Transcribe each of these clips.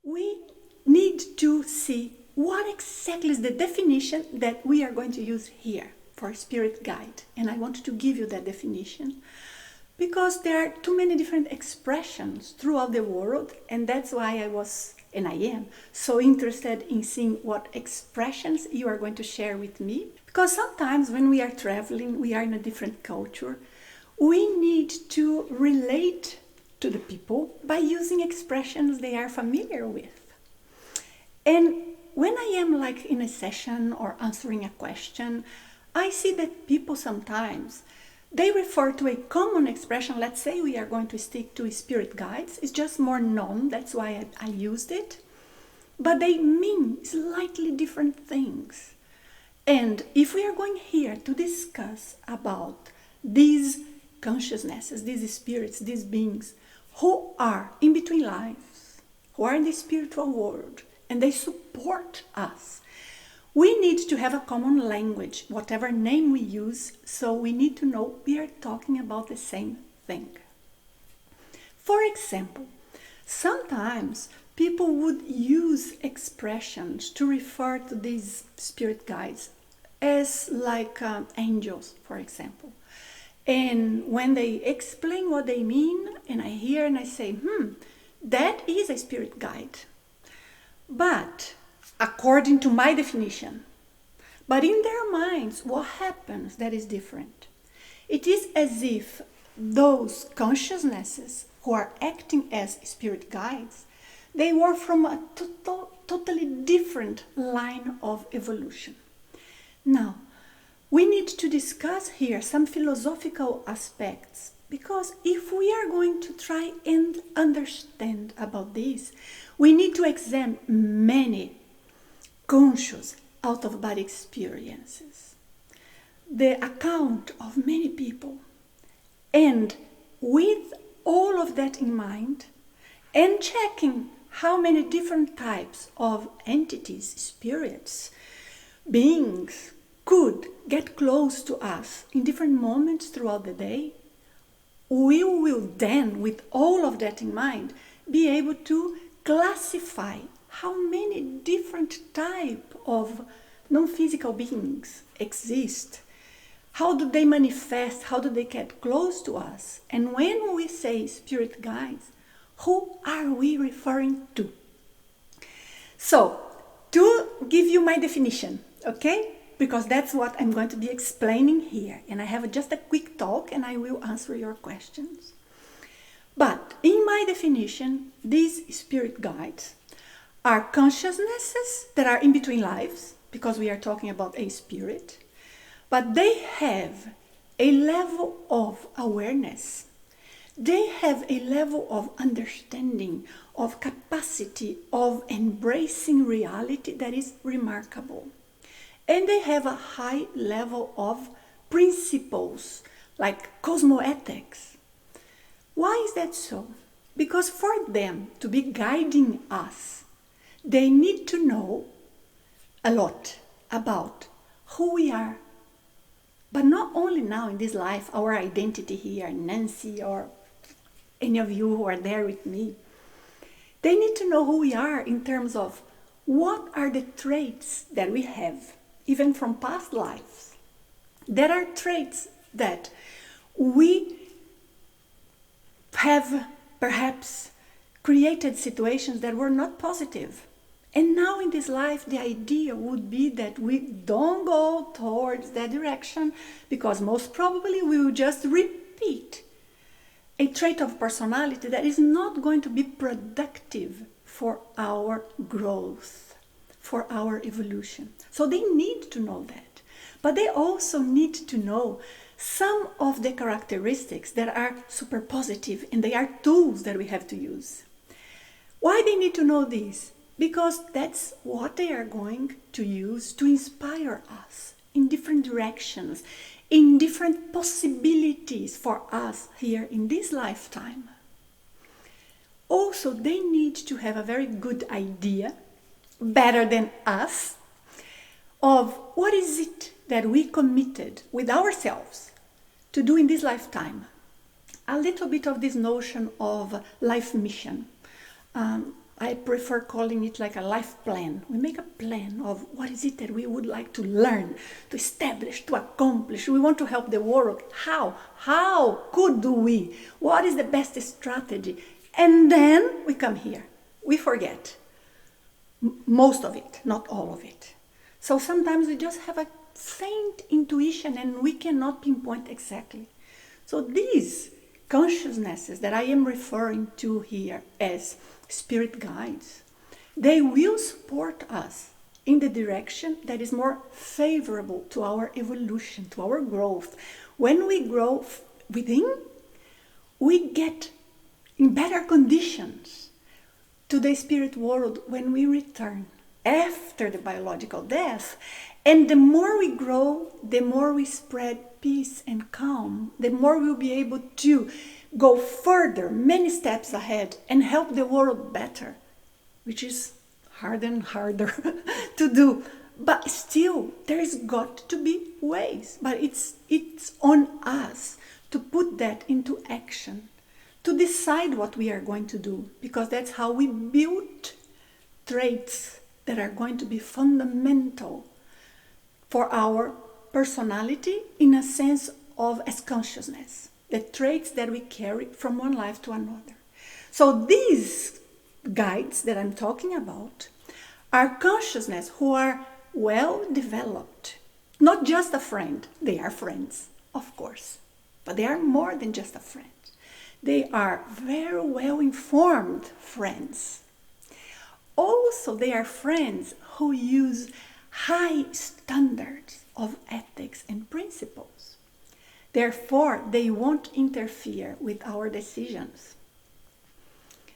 we need to see what exactly is the definition that we are going to use here for spirit guide. And I want to give you that definition because there are too many different expressions throughout the world, and that's why I was, and I am, so interested in seeing what expressions you are going to share with me. Because sometimes when we are traveling, we are in a different culture, we need to relate to the people by using expressions they are familiar with. And when I am like in a session or answering a question, I see that people sometimes, they refer to a common expression. Let's say we are going to stick to spirit guides. It's just more known, that's why I used it. But they mean slightly different things. And if we are going here to discuss about these consciousnesses, these spirits, these beings who are in between lives, who are in the spiritual world, and they support us, we need to have a common language, whatever name we use, so we need to know we are talking about the same thing. For example, sometimes people would use expressions to refer to these spirit guides as like angels, for example. And when they explain what they mean, and I hear and I say, that is a spirit guide. But according to my definition, but in their minds, what happens that is different? It is as if those consciousnesses who are acting as spirit guides, they were from a totally different line of evolution. Now, we need to discuss here some philosophical aspects, because if we are going to try and understand about this, we need to examine many conscious out-of-body experiences, the account of many people, and with all of that in mind, and checking how many different types of entities, spirits, beings could get close to us in different moments throughout the day, we will then, with all of that in mind, be able to classify how many different types of non-physical beings exist. How do they manifest? How do they get close to us? And when we say spirit guides, who are we referring to? So, to give you my definition, okay? Because that's what I'm going to be explaining here. And I have just a quick talk and I will answer your questions. But in my definition, these spirit guides are consciousnesses that are in between lives, because we are talking about a spirit, but they have a level of awareness. They have a level of understanding, of capacity, of embracing reality that is remarkable. And they have a high level of principles, like cosmoethics. Why is that so? Because for them to be guiding us, they need to know a lot about who we are. But not only now in this life, our identity here, Nancy or any of you who are there with me. They need to know who we are in terms of what are the traits that we have, even from past lives. There are traits that we have perhaps created situations that were not positive. And now in this life, the idea would be that we don't go towards that direction, because most probably we will just repeat a trait of personality that is not going to be productive for our growth, for our evolution. So they need to know that. But they also need to know some of the characteristics that are super positive, and they are tools that we have to use. Why they need to know this? Because that's what they are going to use to inspire us in different directions, in different possibilities for us here in this lifetime. Also, they need to have a very good idea, better than us, of what is it that we committed with ourselves to do in this lifetime. A little bit of this notion of life mission. I prefer calling it like a life plan. We make a plan of what is it that we would like to learn, to establish, to accomplish. We want to help the world. How? How could we? What is the best strategy? And then we come here. We forget most of it, not all of it. So sometimes we just have a faint intuition and we cannot pinpoint exactly. So these consciousnesses that I am referring to here as spirit guides, they will support us in the direction that is more favorable to our evolution, to our growth. When we grow within, we get in better conditions to the spirit world when we return after the biological death. And the more we grow, the more we spread peace and calm, the more we'll be able to go further, many steps ahead, and help the world better, which is harder and harder to do. But still, there's got to be ways. But it's on us to put that into action, to decide what we are going to do, because that's how we build traits that are going to be fundamental for our personality in a sense of as consciousness, the traits that we carry from one life to another. So these guides that I'm talking about are consciousness who are well developed, not just a friend. They are friends, of course, but they are more than just a friend. They are very well informed friends. Also, they are friends who use high standards of ethics and principles. Therefore, they won't interfere with our decisions.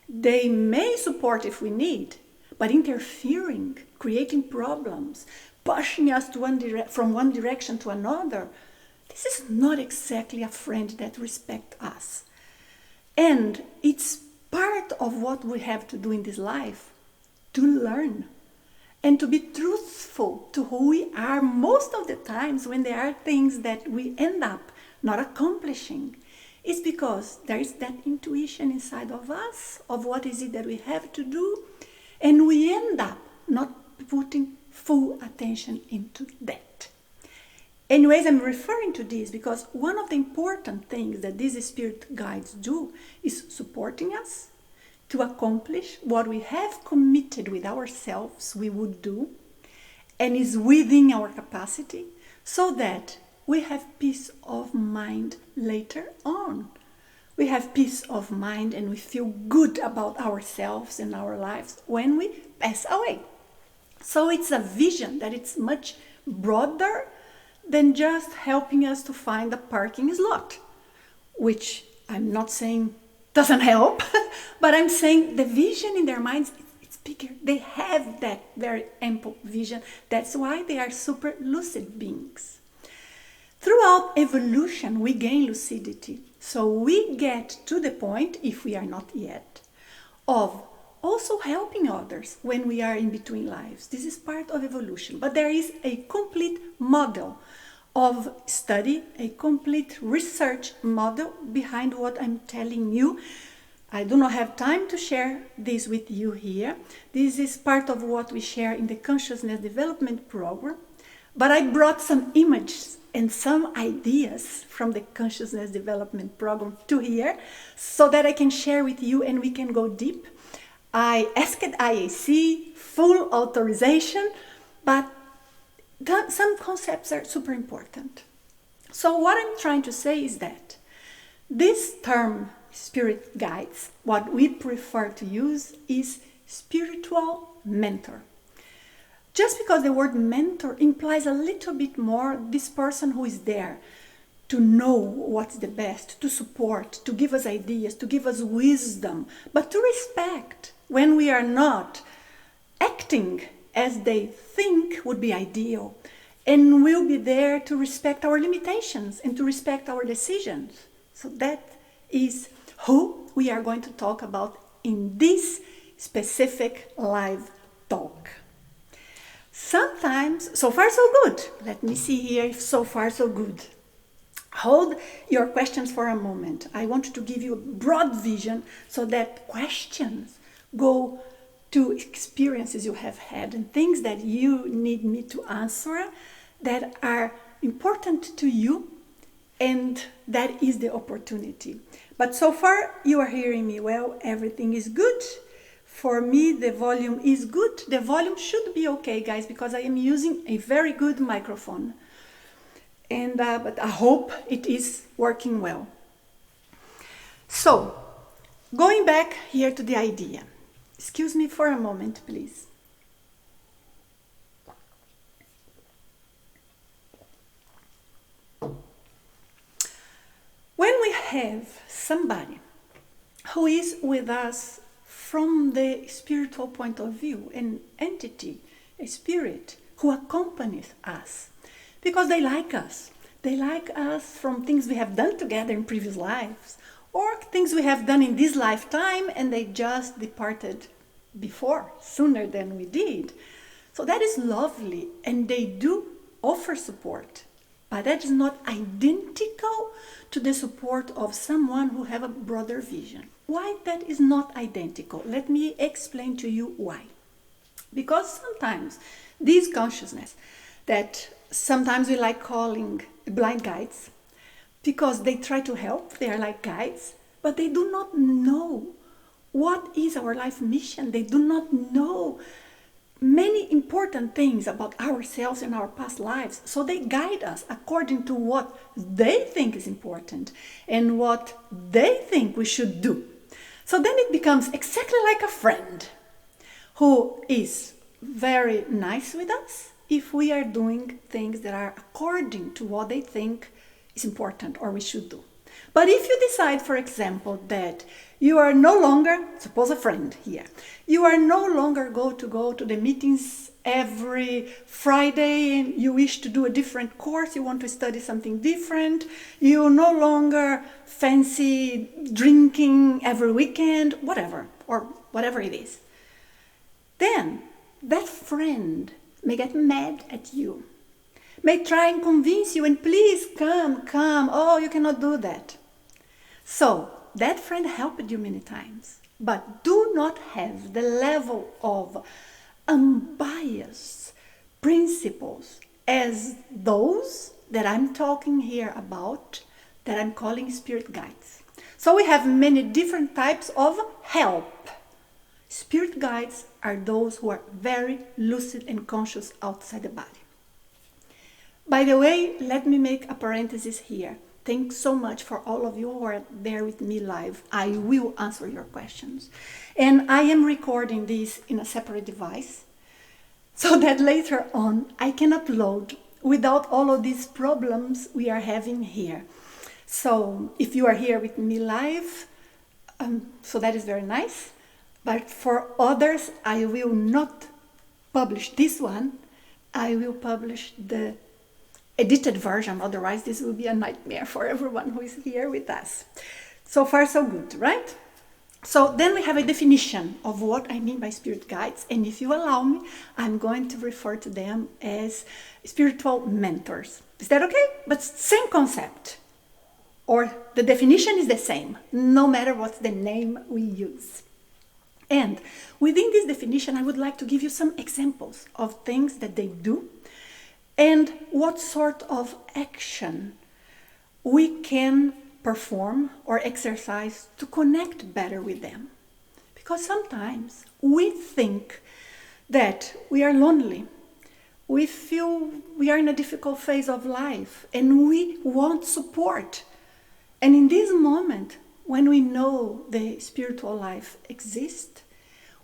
They may support if we need, but interfering, creating problems, pushing us to from one direction to another, this is not exactly a friend that respects us. And it's part of what we have to do in this life, to learn and to be truthful to who we are most of the times when there are things that we end up not accomplishing. It's because there is that intuition inside of us of what is it that we have to do, and we end up not putting full attention into that. Anyways, I'm referring to this because one of the important things that these spirit guides do is supporting us to accomplish what we have committed with ourselves we would do, and is within our capacity, so that we have peace of mind later on. We have peace of mind and we feel good about ourselves and our lives when we pass away. So it's a vision that it's much broader than just helping us to find a parking slot, which I'm not saying doesn't help, but I'm saying the vision in their minds, it's bigger. They have that very ample vision. That's why they are super lucid beings. Throughout evolution, we gain lucidity. So we get to the point, if we are not yet, of also helping others when we are in between lives. This is part of evolution. But there is a complete model of study, a complete research model behind what I'm telling you. I do not have time to share this with you here. This is part of what we share in the Consciousness Development Program. But I brought some images and some ideas from the Consciousness Development Program to here so that I can share with you and we can go deep. I asked IAC full authorization, but some concepts are super important. So what I'm trying to say is that this term, spirit guides, what we prefer to use is spiritual mentor. Just because the word mentor implies a little bit more this person who is there to know what's the best, to support, to give us ideas, to give us wisdom, but to respect when we are not acting as they think would be ideal, and will be there to respect our limitations and to respect our decisions. So that is who we are going to talk about in this specific live talk. Sometimes, so far so good. Let me see here if so far so good. Hold your questions for a moment. I want to give you a broad vision so that questions go to experiences you have had and things that you need me to answer that are important to you, and that is the opportunity. But so far you are hearing me well, everything is good. For me, the volume is good. The volume should be okay, guys, because I am using a very good microphone. And but I hope it is working well. So, going back here to the idea. Excuse me for a moment, please. When we have somebody who is with us from the spiritual point of view, an entity, a spirit who accompanies us, because they like us from things we have done together in previous lives, or things we have done in this lifetime and they just departed before, sooner than we did. So that is lovely, and they do offer support. But that is not identical to the support of someone who have a broader vision. Why that is not identical? Let me explain to you why. Because sometimes these consciousness that sometimes we like calling blind guides, because they try to help, they are like guides, but they do not know what is our life mission. They do not know many important things about ourselves and our past lives. So they guide us according to what they think is important and what they think we should do. So then it becomes exactly like a friend who is very nice with us if we are doing things that are according to what they think is important or we should do. But if you decide, for example, that you are no longer, suppose a friend here, you are no longer go to the meetings every Friday and you wish to do a different course, you want to study something different, you no longer fancy drinking every weekend, whatever, or whatever it is, then that friend may get mad at you, may try and convince you, and please come, oh, you cannot do that. So that friend helped you many times, but do not have the level of unbiased principles as those that I'm talking here about, that I'm calling spirit guides. So we have many different types of help. Spirit guides are those who are very lucid and conscious outside the body. By the way, let me make a parenthesis here. Thanks so much for all of you who are there with me live. I will answer your questions. And I am recording this in a separate device so that later on I can upload without all of these problems we are having here. So if you are here with me live, so that is very nice. But for others, I will not publish this one. I will publish the edited version, otherwise this will be a nightmare for everyone who is here with us. So far so good, right? So then we have a definition of what I mean by spirit guides, and if you allow me, I'm going to refer to them as spiritual mentors. Is that okay? But same concept, or the definition is the same, no matter what's the name we use. And within this definition, I would like to give you some examples of things that they do and what sort of action we can perform or exercise to connect better with them. Because sometimes we think that we are lonely, we feel we are in a difficult phase of life and we want support. And in this moment, when we know the spiritual life exists,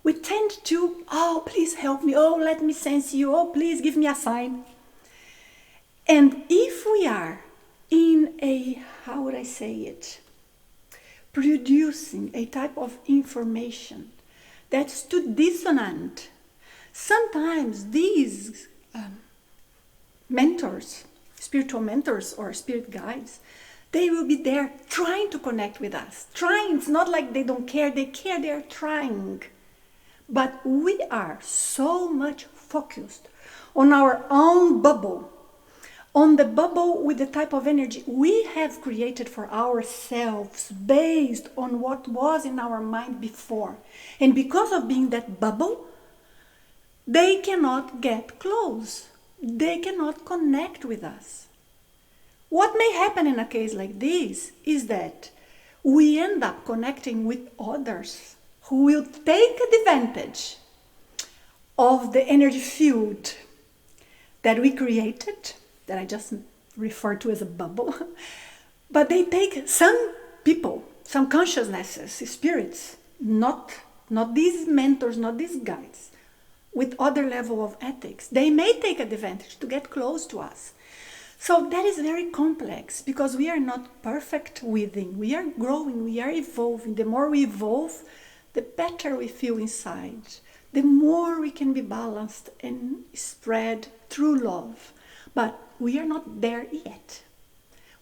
we tend to, oh, please help me, oh, let me sense you, oh, please give me a sign. And if we are in a, how would I say it, producing a type of information that's too dissonant, sometimes these mentors, spiritual mentors or spirit guides, they will be there trying to connect with us. Trying, it's not like they don't care, they care, they are trying. But we are so much focused on our own bubble, on the bubble with the type of energy we have created for ourselves based on what was in our mind before. And because of being that bubble, they cannot get close. They cannot connect with us. What may happen in a case like this is that we end up connecting with others who will take advantage of the energy field that we created, that I just refer to as a bubble. But they take some people, some consciousnesses, spirits, not these mentors, not these guides, with other level of ethics. They may take advantage to get close to us. So that is very complex because we are not perfect within. We are growing, we are evolving. The more we evolve, the better we feel inside. The more we can be balanced and spread through love. But we are not there yet.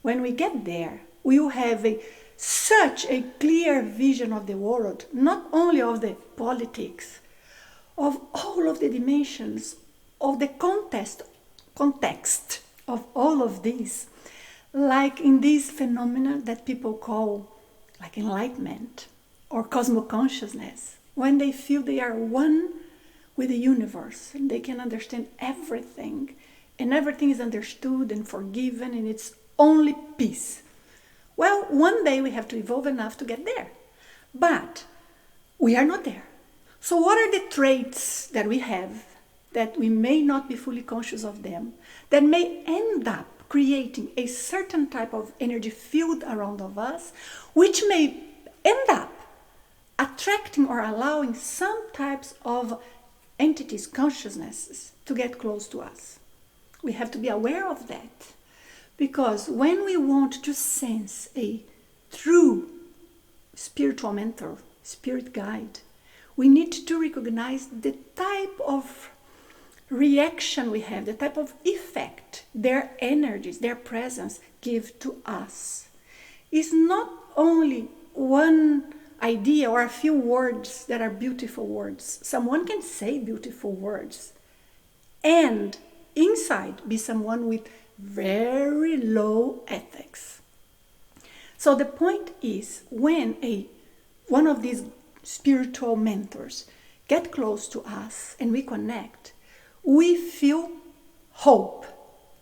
When we get there, we will have such a clear vision of the world, not only of the politics, of all of the dimensions, of the context of all of these, like in this phenomena that people call like enlightenment or cosmoconsciousness, when they feel they are one with the universe and they can understand everything and everything is understood and forgiven and it's only peace. Well, one day we have to evolve enough to get there, but we are not there. So what are the traits that we have that we may not be fully conscious of them, that may end up creating a certain type of energy field around of us, which may end up attracting or allowing some types of entities, consciousnesses, to get close to us? We have to be aware of that, because when we want to sense a true spiritual mentor, spirit guide, we need to recognize the type of reaction we have, the type of effect their energies, their presence give to us. It's not only one idea or a few words that are beautiful words. Someone can say beautiful words and inside be someone with very low ethics. So the point is, when one of these spiritual mentors get close to us and we connect, we feel hope,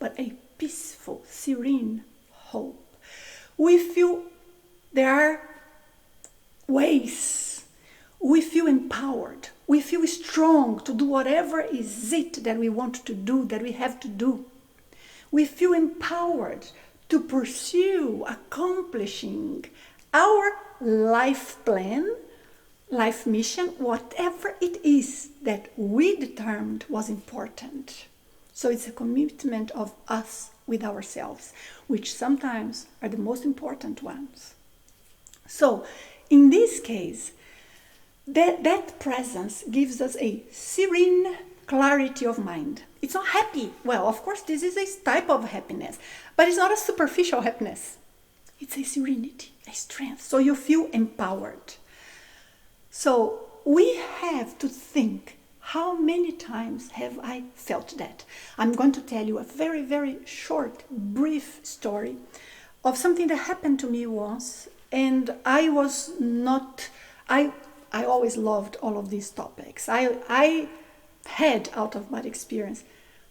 but a peaceful, serene hope. We feel there are ways. We feel empowered. We feel strong to do whatever is it that we want to do, that we have to do. We feel empowered to pursue accomplishing our life plan, life mission, whatever it is that we determined was important. So it's a commitment of us with ourselves, which sometimes are the most important ones. So in this case, that presence gives us a serene clarity of mind. It's not happy. Well, of course, this is a type of happiness, but it's not a superficial happiness. It's a serenity, a strength. So you feel empowered. So we have to think, how many times have I felt that? I'm going to tell you a very, very short, brief story of something that happened to me once. And I always loved all of these topics. I had out-of-body experience,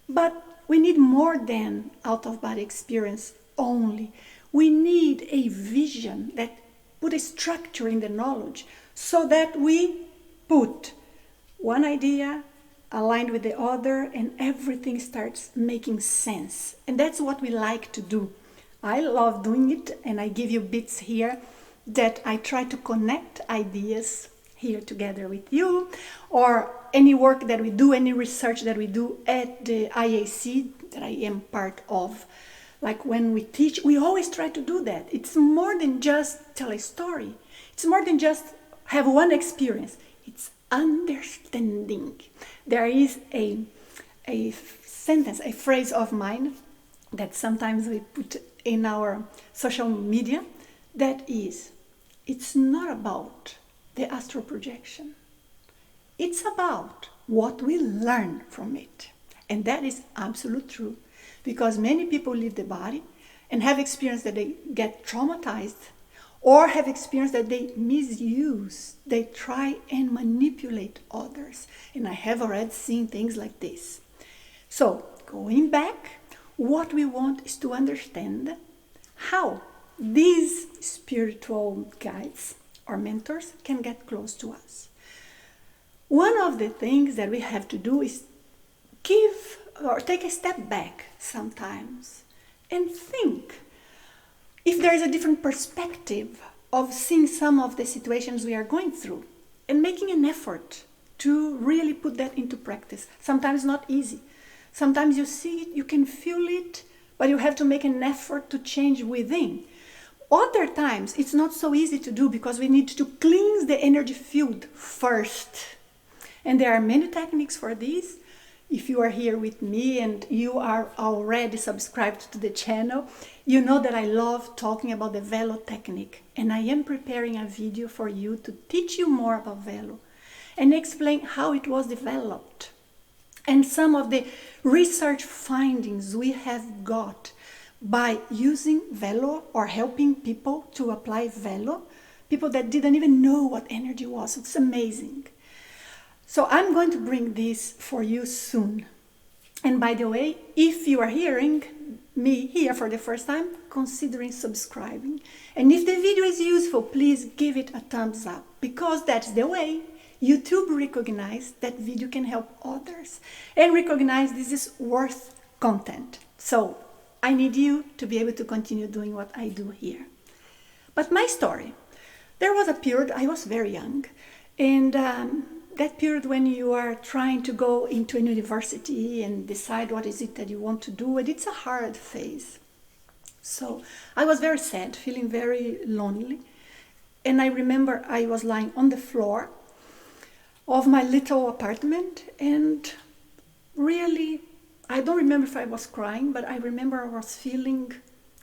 but we need more than out-of-body experience only. We need a vision that put a structure in the knowledge so that we put one idea aligned with the other and everything starts making sense. And that's what we like to do. I love doing it, and I give you bits here that I try to connect ideas here together with you, or any work that we do, any research that we do at the IAC that I am part of. Like when we teach, we always try to do that. It's more than just tell a story. It's more than just have one experience. It's understanding. There is a sentence, a phrase of mine that sometimes we put in our social media, that is, it's not about the astral projection. It's about what we learn from it. And that is absolute true. because many people leave the body and have experienced that they get traumatized, or have experienced that they misuse, they try and manipulate others. And I have already seen things like this. So, going back, what we want is to understand how these spiritual guides or mentors can get close to us. One of the things that we have to do is give or take a step back sometimes and think if there is a different perspective of seeing some of the situations we are going through and making an effort to really put that into practice. Sometimes not easy. Sometimes you see it, you can feel it, but you have to make an effort to change within. Other times it's not so easy to do because we need to cleanse the energy field first. And there are many techniques for this. If you are here with me and you are already subscribed to the channel, you know that I love talking about the Velo technique. And I am preparing a video for you to teach you more about Velo and explain how it was developed and some of the research findings we have got by using Velo or helping people to apply Velo, people that didn't even know what energy was. It's amazing. So I'm going to bring this for you soon. And by the way, if you are hearing me here for the first time, considering subscribing. And if the video is useful, please give it a thumbs up, because that's the way YouTube recognize that video can help others and recognize this is worth content. So I need you to be able to continue doing what I do here. But my story, there was a period, I was very young, and that period when you are trying to go into a university and decide what is it that you want to do, and it's a hard phase. So I was very sad, feeling very lonely. And I remember I was lying on the floor of my little apartment, and really, I don't remember if I was crying, but I remember I was feeling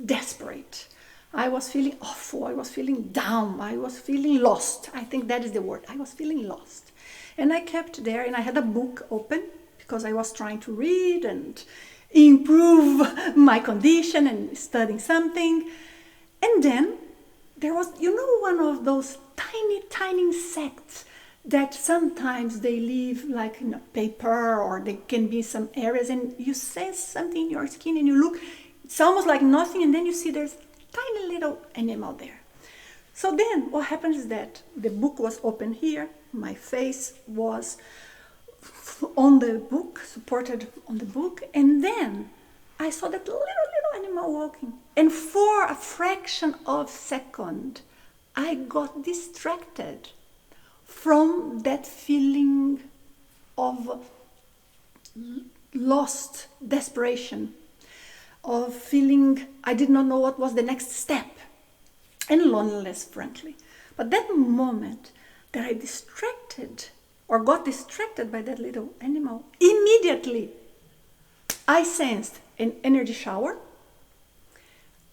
desperate. I was feeling awful. I was feeling down. I was feeling lost. I think that is the word. I was feeling lost. And I kept there, and I had a book open because I was trying to read and improve my condition and studying something. And then there was, one of those tiny insects that sometimes they leave like in a paper, or they can be some areas, and you sense something in your skin and you look, it's almost like nothing, and then you see there's a tiny little animal there. So then what happens is that the book was open here, my face was on the book, supported on the book, and then I saw that little animal walking, and for a fraction of a second I got distracted from that feeling of lost desperation, of feeling I did not know what was the next step, and loneliness, frankly. But that moment that I got distracted by that little animal, immediately I sensed an energy shower,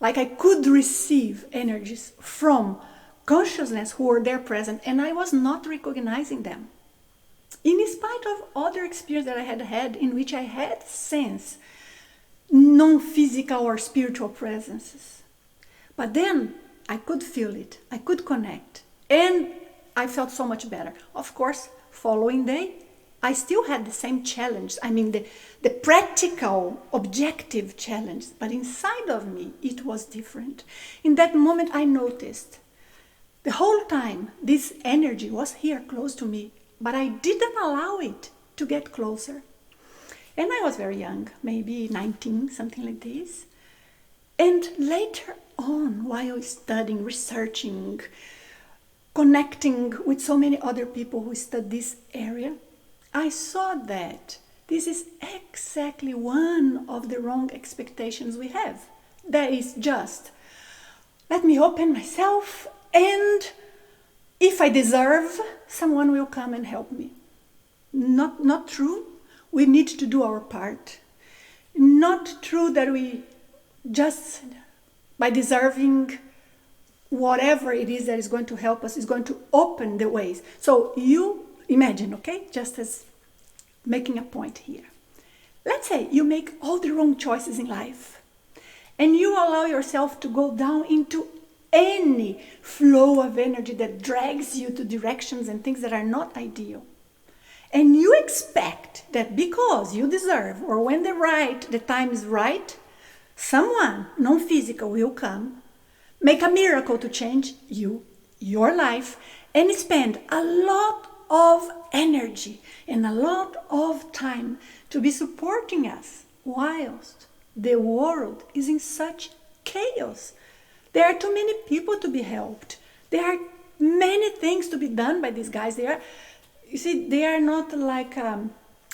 like I could receive energies from consciousness who were there present, and I was not recognizing them. In spite of other experience that I had had in which I had sensed non-physical or spiritual presences. But then I could feel it, I could connect, and I felt so much better. Of course, following day, I still had the same challenge. I mean, the practical, objective challenge, but inside of me, it was different. In that moment, I noticed the whole time this energy was here close to me, but I didn't allow it to get closer. And I was very young, maybe 19, something like this. And later on, while studying, researching, connecting with so many other people who study this area, I saw that this is exactly one of the wrong expectations we have. That is just, let me open myself, and if I deserve, someone will come and help me. Not true. We need to do our part. Not true that we just, by deserving whatever it is that is going to help us, is going to open the ways. So you imagine, okay, just as making a point here. Let's say you make all the wrong choices in life and you allow yourself to go down into any flow of energy that drags you to directions and things that are not ideal. And you expect that because you deserve, or when the time is right, someone non-physical will come, make a miracle to change you, your life, and spend a lot of energy and a lot of time to be supporting us whilst the world is in such chaos. There are too many people to be helped. There are many things to be done by these guys. They are not like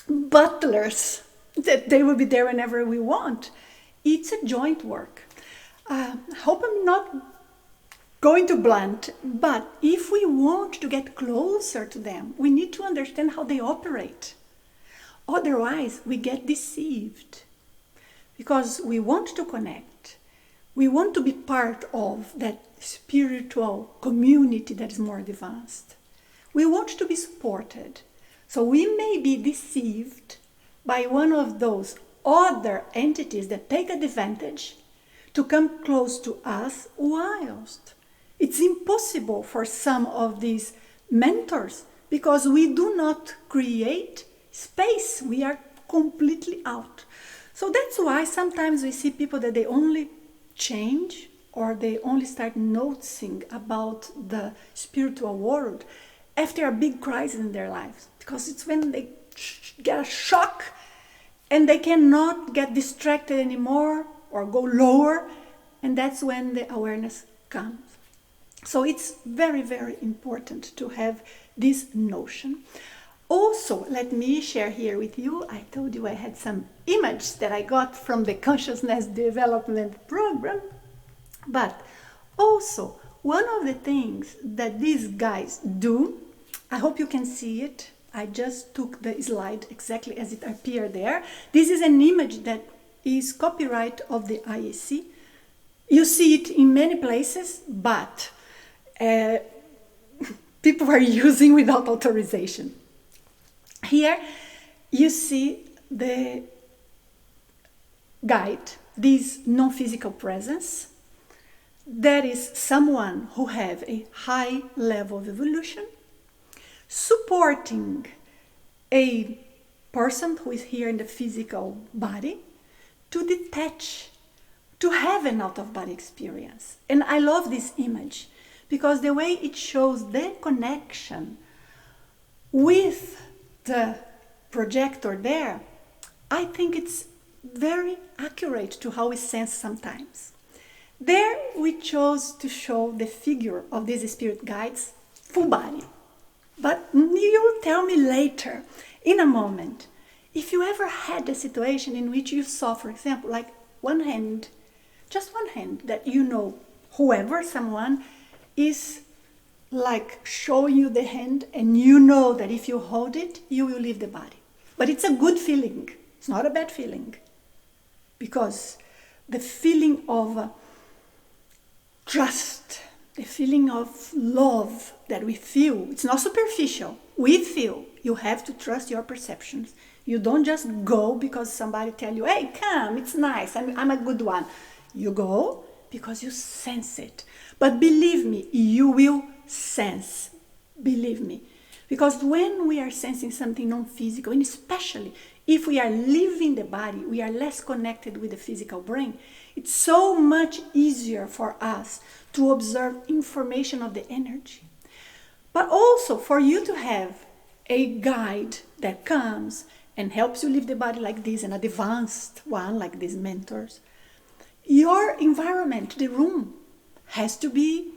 butlers that they will be there whenever we want. It's a joint work. Hope I'm not going to blunt, but if we want to get closer to them, we need to understand how they operate. Otherwise, we get deceived because we want to connect. We want to be part of that spiritual community that is more advanced. We want to be supported. So we may be deceived by one of those other entities that take advantage to come close to us whilst it's impossible for some of these mentors because we do not create space. We are completely out. So that's why sometimes we see people that they only change or they only start noticing about the spiritual world after a big crisis in their lives, because it's when they get a shock and they cannot get distracted anymore or go lower, and that's when the awareness comes. So it's very, very important to have this notion. Also, let me share here with you, I told you I had some image that I got from the Consciousness Development Program, but also one of the things that these guys do, I hope you can see it, I just took the slide exactly as it appeared there. This is an image that is copyright of the IEC. You see it in many places, but people are using without authorization. Here you see the guide, this non-physical presence. That is someone who have a high level of evolution, supporting a person who is here in the physical body to detach, to have an out-of-body experience. And I love this image because the way it shows the connection with the projector there, I think it's very accurate to how we sense sometimes. There we chose to show the figure of these spirit guides, full body. But you will tell me later, in a moment, if you ever had a situation in which you saw, for example, like one hand, just one hand, that you know someone is like showing you the hand and you know that if you hold it, you will leave the body. But it's a good feeling. It's not a bad feeling. Because the feeling of trust, the feeling of love that we feel, it's not superficial. We feel. You have to trust your perceptions. You don't just go because somebody tell you, hey, come, it's nice, I'm a good one. You go because you sense it. But believe me, you will sense. Believe me. Because when we are sensing something non-physical, and especially if we are leaving the body, we are less connected with the physical brain. It's so much easier for us to observe information of the energy. But also for you to have a guide that comes and helps you leave the body like this, an advanced one like these mentors, your environment, the room, has to be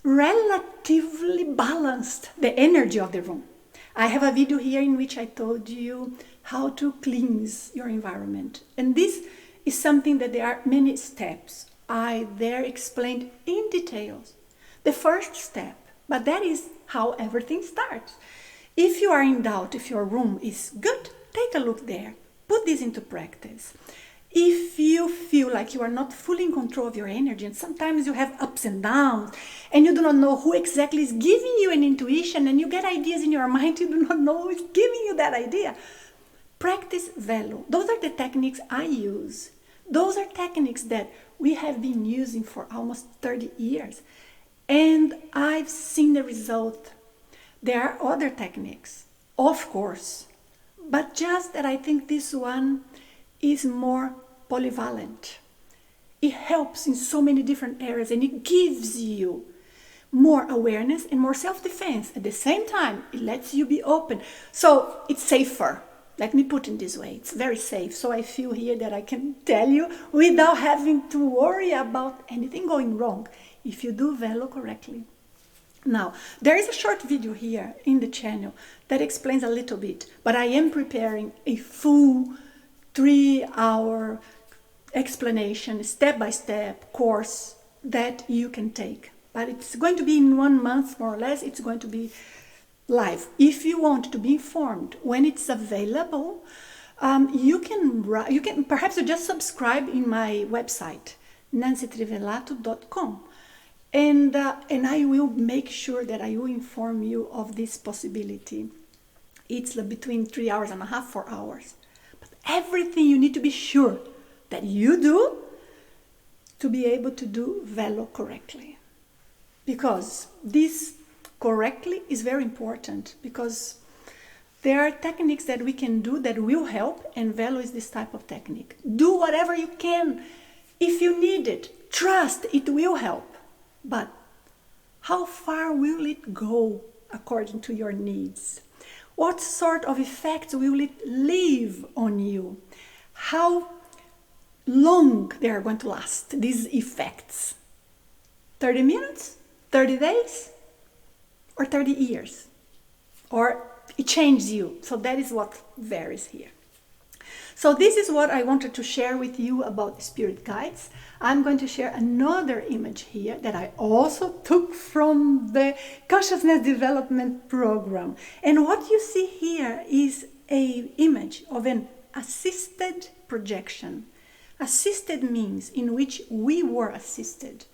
relatively balanced, the energy of the room. I have a video here in which I told you how to cleanse your environment. And this is something that there are many steps. I there explained in details the first step, but that is how everything starts. If you are in doubt if your room is good, take a look there. Put this into practice. If you feel like you are not fully in control of your energy, and sometimes you have ups and downs, and you do not know who exactly is giving you an intuition, and you get ideas in your mind, you do not know who is giving you that idea, Practice velo. Those are the techniques I use. Those are techniques that we have been using for almost 30 years. And I've seen the result. There are other techniques, of course, but just that I think this one is more polyvalent. It helps in so many different areas, and it gives you more awareness and more self-defense. At the same time, it lets you be open. So it's safer. Let me put it this way. It's very safe. So I feel here that I can tell you without having to worry about anything going wrong if you do velo correctly. Now, there is a short video here in the channel that explains a little bit, but I am preparing a full 3-hour explanation, step-by-step course that you can take. But it's going to be in 1 month, more or less. It's going to be live. If you want to be informed when it's available, you can perhaps just subscribe in my website, nancytrivelato.com. And I will make sure that I will inform you of this possibility. It's between 3 hours and a half, 4 hours. But everything you need to be sure that you do to be able to do velo correctly. Because this correctly is very important, because there are techniques that we can do that will help, and velo is this type of technique. Do whatever you can. If you need it, trust it will help. But how far will it go according to your needs? What sort of effects will it leave on you? How long they are going to last, these effects? 30 minutes? 30 days? Or 30 years? Or it changes you. So that is what varies here. So this is what I wanted to share with you about spirit guides. I'm going to share another image here that I also took from the Consciousness Development Program. And what you see here is an image of an assisted projection. Assisted means in which we were assisted.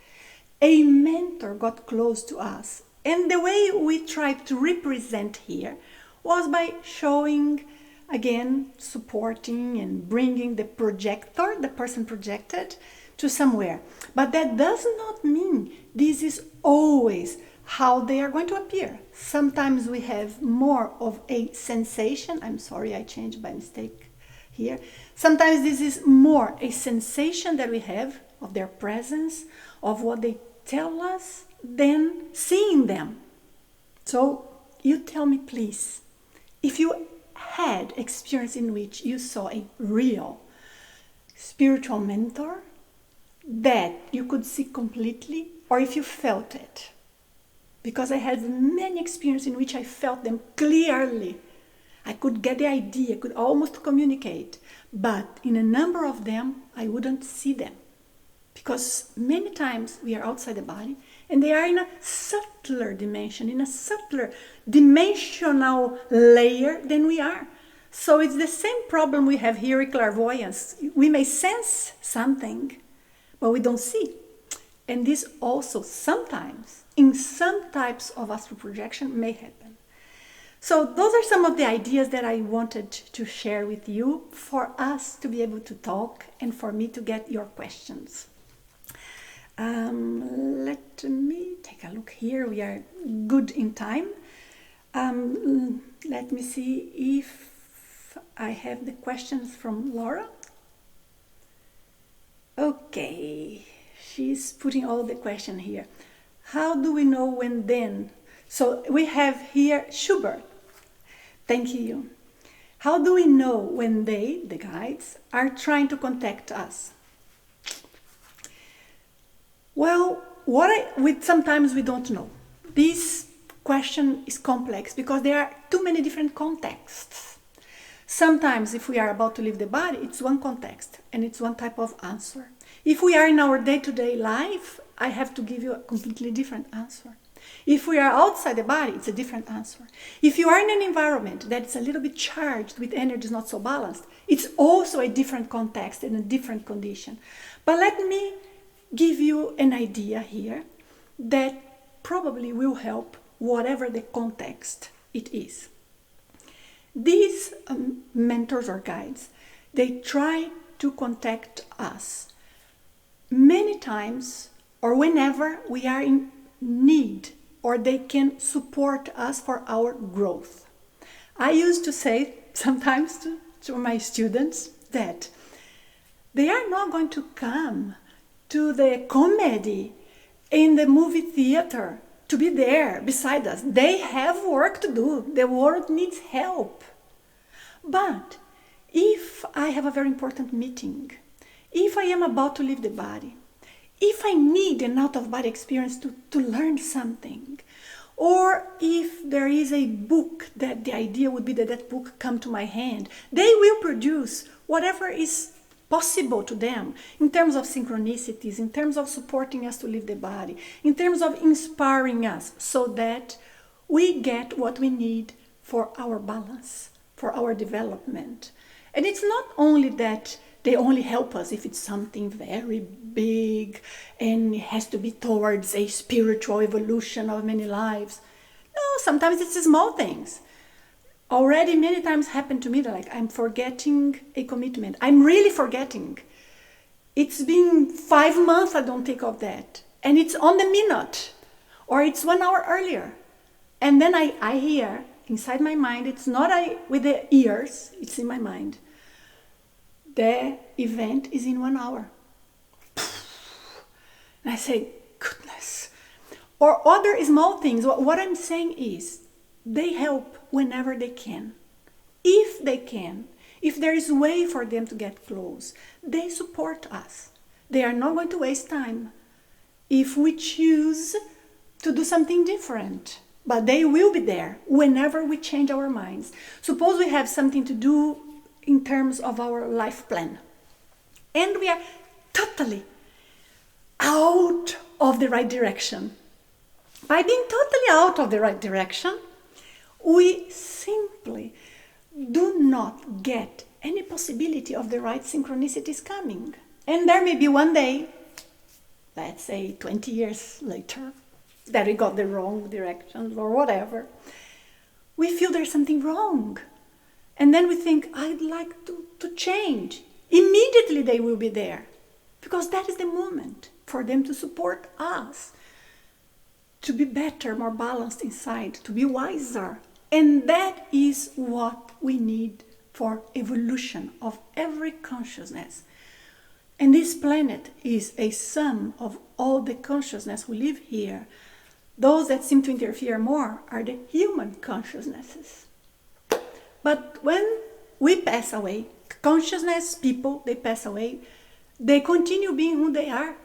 A mentor got close to us. And the way we tried to represent here was by showing, again, supporting and bringing the projector, the person projected, to somewhere. But that does not mean this is always how they are going to appear. Sometimes we have more of a sensation. I'm sorry, I changed by mistake here. Sometimes this is more a sensation that we have of their presence, of what they tell us, than seeing them. So you tell me, please, if you had experience in which you saw a real spiritual mentor that you could see completely, or if you felt it. Because I had many experiences in which I felt them clearly. I could get the idea, I could almost communicate, but in a number of them, I wouldn't see them. Because many times we are outside the body and they are in a subtler dimension, in a subtler dimensional layer than we are. So it's the same problem we have here with clairvoyance. We may sense something, but we don't see. And this also sometimes, in some types of astral projection, may happen. So those are some of the ideas that I wanted to share with you for us to be able to talk and for me to get your questions. Let me take a look here. We are good in time. Let me see if I have the questions from Laura. Okay, she's putting all the question here. How do we know when then? So we have here Schubert. Thank you. How do we know when they, the guides, are trying to contact us? Well, sometimes we don't know. This question is complex because there are too many different contexts. Sometimes if we are about to leave the body, it's one context and it's one type of answer. If we are in our day-to-day life, I have to give you a completely different answer. If we are outside the body, it's a different answer. If you are in an environment that's a little bit charged with energies not so balanced, it's also a different context and a different condition. But let me give you an idea here that probably will help whatever the context it is. These mentors or guides, they try to contact us many times or whenever we are in need, or they can support us for our growth. I used to say sometimes to my students that they are not going to come to the comedy in the movie theater to be there beside us. They have work to do. The world needs help. But if I have a very important meeting, if I am about to leave the body, if I need an out-of-body experience to learn something, or if there is a book that the idea would be that that book come to my hand, they will produce whatever is possible to them in terms of synchronicities, in terms of supporting us to leave the body, in terms of inspiring us so that we get what we need for our balance, for our development. And it's not only that they only help us if it's something very big and it has to be towards a spiritual evolution of many lives. No, sometimes it's the small things. Already many times happened to me that I'm forgetting a commitment. I'm really forgetting. It's been 5 months I don't take off that. And it's on the minute. Or it's 1 hour earlier. And then I hear inside my mind, it's not with the ears, it's in my mind. The event is in 1 hour. And I say, goodness. Or other small things. What I'm saying is, they help whenever they can. If they can, if there is a way for them to get close, they support us. They are not going to waste time if we choose to do something different. But they will be there whenever we change our minds. Suppose we have something to do in terms of our life plan, and we are totally out of the right direction. By being totally out of the right direction, we simply do not get any possibility of the right synchronicities coming. And there may be one day, let's say 20 years later, that we got the wrong direction or whatever. We feel there's something wrong. And then we think, I'd like to change. Immediately they will be there. Because that is the moment for them to support us. To be better, more balanced inside, to be wiser. And that is what we need for evolution of every consciousness. And this planet is a sum of all the consciousness who live here. Those that seem to interfere more are the human consciousnesses. But when we pass away, consciousness people, they pass away, they continue being who they are.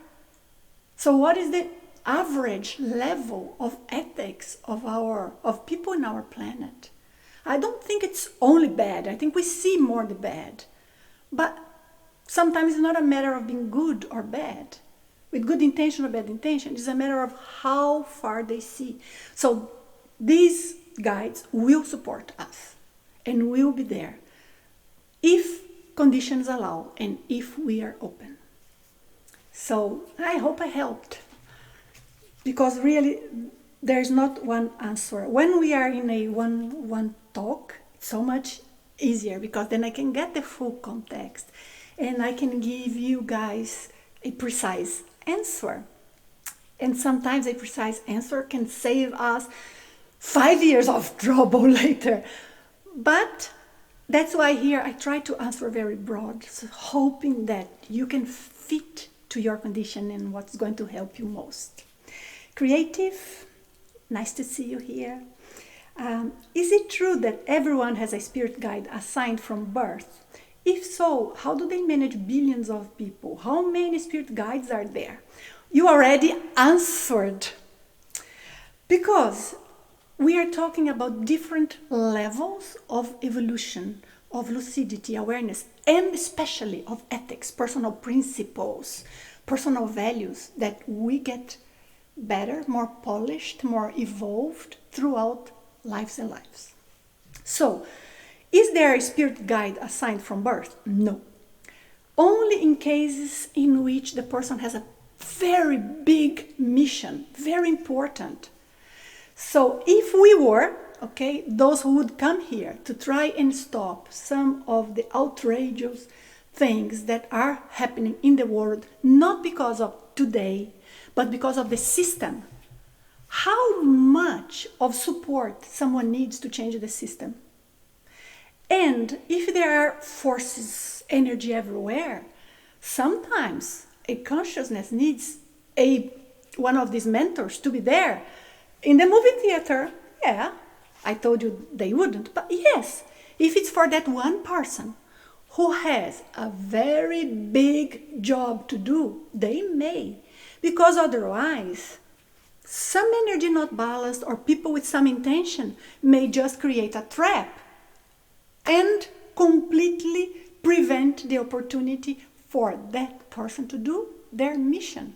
So what is the average level of ethics of people in our planet? I don't think it's only bad. I think we see more the bad. But sometimes it's not a matter of being good or bad. With good intention or bad intention, it's a matter of how far they see. So these guides will support us and will be there if conditions allow and if we are open. So I hope I helped, because really there's not one answer. When we are in a one talk, it's so much easier, because then I can get the full context and I can give you guys a precise answer. And sometimes a precise answer can save us 5 years of trouble later. But that's why here I try to answer very broad, so hoping that you can fit to your condition and what's going to help you most. Creative, nice to see you here. Is it true that everyone has a spirit guide assigned from birth? If so, how do they manage billions of people? How many spirit guides are there? You already answered. Because we are talking about different levels of evolution, of lucidity, awareness, and especially of ethics, personal principles, personal values that we get better, more polished, more evolved throughout lives and lives. So, is there a spirit guide assigned from birth? No. Only in cases in which the person has a very big mission, very important. So if we were okay, those who would come here to try and stop some of the outrageous things that are happening in the world, not because of today, but because of the system. How much of support someone needs to change the system? And if there are forces, energy everywhere, sometimes a consciousness needs one of these mentors to be there. In the movie theater, yeah, I told you they wouldn't, but yes, if it's for that one person who has a very big job to do, they may. Because otherwise, some energy not balanced or people with some intention may just create a trap and completely prevent the opportunity for that person to do their mission.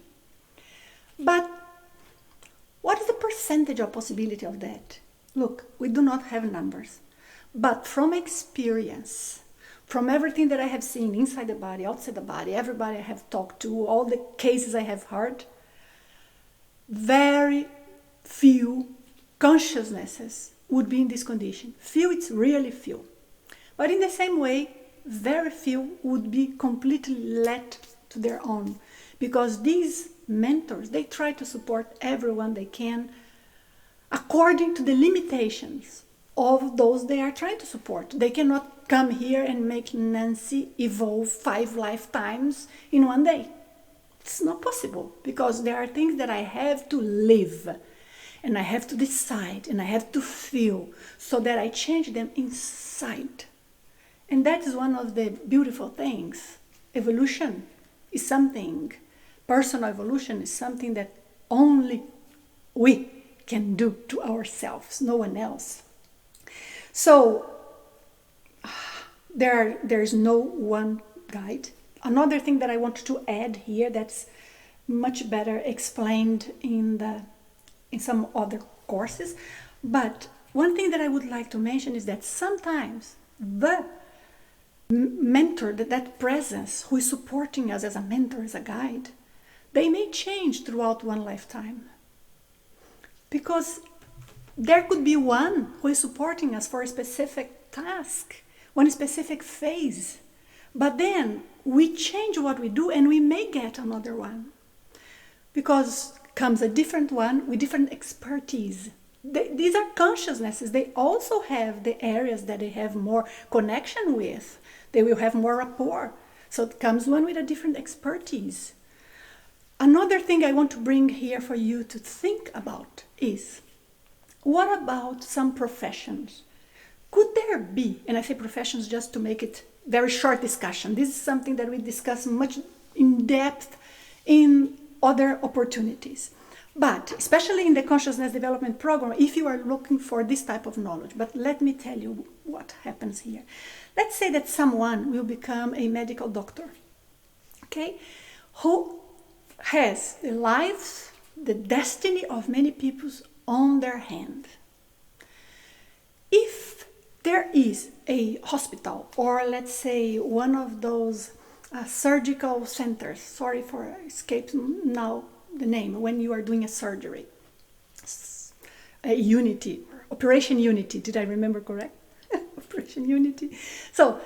But what is the percentage of possibility of that? Look, we do not have numbers, but from experience, from everything that I have seen inside the body, outside the body, everybody I have talked to, all the cases I have heard, very few consciousnesses would be in this condition. Few, it's really few. But in the same way, very few would be completely let to their own, because these mentors, they try to support everyone they can according to the limitations of those they are trying to support. They cannot come here and make Nancy evolve 5 lifetimes in one day. It's not possible, because there are things that I have to live and I have to decide and I have to feel so that I change them inside. And that is one of the beautiful things. Evolution is something, personal evolution is something that only we can do to ourselves, no one else. So there's no one guide. Another thing that I want to add here that's much better explained in some other courses, but one thing that I would like to mention is that sometimes the mentor, that presence who is supporting us as a mentor, as a guide, they may change throughout one lifetime. Because there could be one who is supporting us for a specific task, one specific phase. But then we change what we do and we may get another one. Because comes a different one with different expertise. These are consciousnesses. They also have the areas that they have more connection with. They will have more rapport. So it comes one with a different expertise. Another thing I want to bring here for you to think about is, what about some professions? Could there be, and I say professions just to make it very short discussion. This is something that we discuss much in depth in other opportunities. But especially in the consciousness development program, if you are looking for this type of knowledge, but let me tell you what happens here. Let's say that someone will become a medical doctor, okay, who has the lives, the destiny of many people on their hand. If there is a hospital, or let's say one of those surgical centers, sorry for escaping now the name, when you are doing a surgery, a Unity, Operation Unity, did I remember correct? Operation Unity. So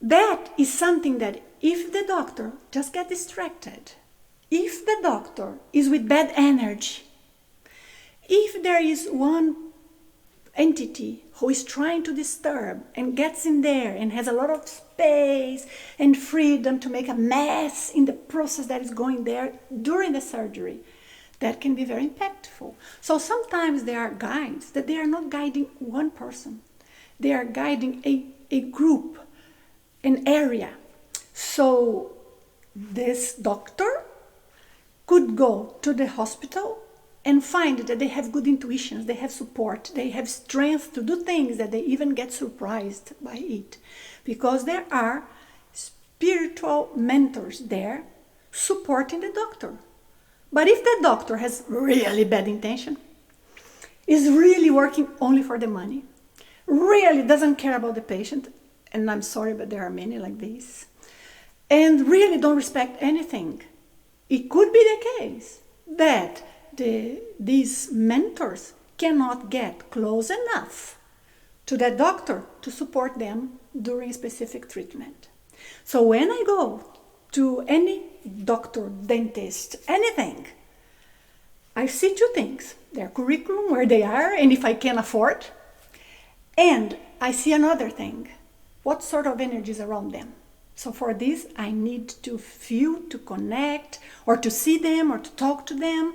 that is something that if the doctor just gets distracted, if the doctor is with bad energy, if there is one entity who is trying to disturb and gets in there and has a lot of space and freedom to make a mess in the process that is going there during the surgery, that can be very impactful. So sometimes there are guides that they are not guiding one person. They are guiding a group, an area. So this doctor could go to the hospital and find that they have good intuitions, they have support, they have strength to do things that they even get surprised by it. Because there are spiritual mentors there supporting the doctor. But if the doctor has really bad intention, is really working only for the money, really doesn't care about the patient, and I'm sorry, but there are many like this, and really don't respect anything, it could be the case that these mentors cannot get close enough to that doctor to support them during specific treatment. So when I go to any doctor, dentist, anything, I see two things: their curriculum, where they are, and if I can afford. And I see another thing: what sort of energy is around them. So for this, I need to feel, to connect, or to see them, or to talk to them.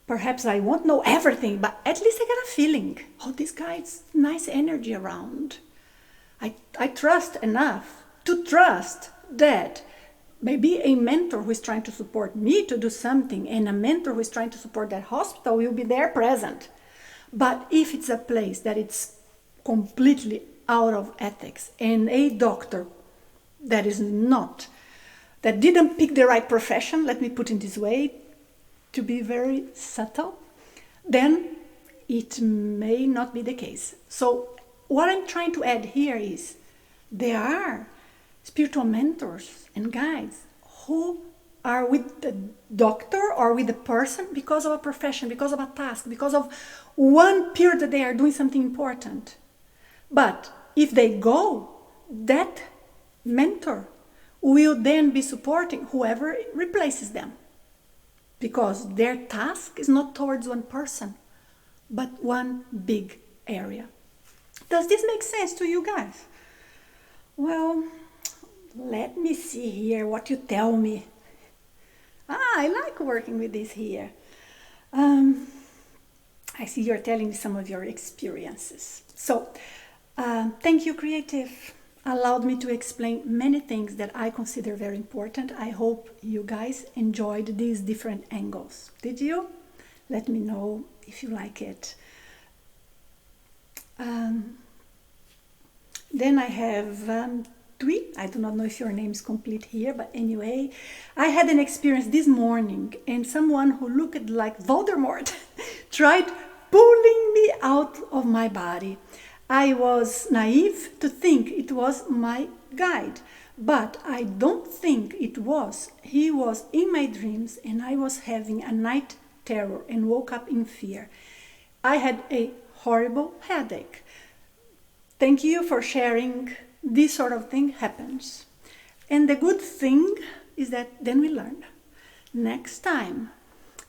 Perhaps I won't know everything, but at least I get a feeling. Oh, this guy's nice energy around. I trust enough to trust that maybe a mentor who is trying to support me to do something and a mentor who is trying to support that hospital will be there present. But if it's a place that it's completely out of ethics and a doctor that didn't pick the right profession, let me put it this way, to be very subtle, then it may not be the case. So what I'm trying to add here is there are spiritual mentors and guides who are with the doctor or with the person because of a profession, because of a task, because of one period that they are doing something important. But if they go, that mentor will then be supporting whoever replaces them, because their task is not towards one person, but one big area. Does this make sense to you guys? Well, let me see here what you tell me. I like working with this here. I see you're telling me some of your experiences. So, thank you, Creative. Allowed me to explain many things that I consider very important. I hope you guys enjoyed these different angles. Did you? Let me know if you like it. Then I have Tui. I do not know if your name is complete here, but anyway, I had an experience this morning and someone who looked like Voldemort tried pulling me out of my body. I was naive to think it was my guide, but I don't think it was. He was in my dreams and I was having a night terror and woke up in fear. I had a horrible headache. Thank you for sharing. This sort of thing happens. And the good thing is that then we learn. Next time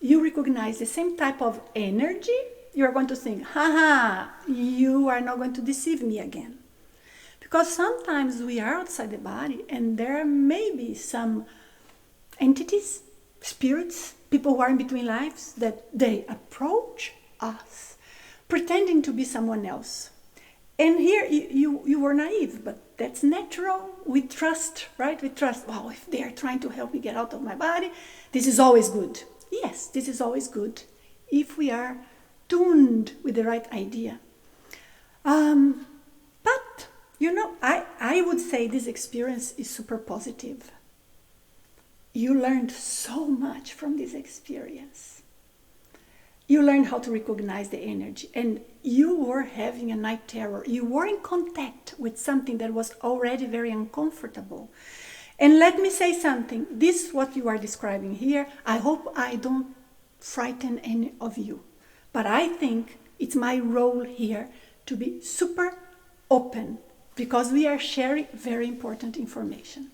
you recognize the same type of energy, you are going to think, haha, you are not going to deceive me again. Because sometimes we are outside the body and there may be some entities, spirits, people who are in between lives, that they approach us pretending to be someone else. And here you were naive, but that's natural. We trust, right? We trust, wow, if they are trying to help me get out of my body, this is always good. Yes, this is always good if we are tuned with the right idea. But, I would say this experience is super positive. You learned so much from this experience. You learned how to recognize the energy, and you were having a night terror. You were in contact with something that was already very uncomfortable. And let me say something. This, what you are describing here, I hope I don't frighten any of you. But I think it's my role here to be super open because we are sharing very important information.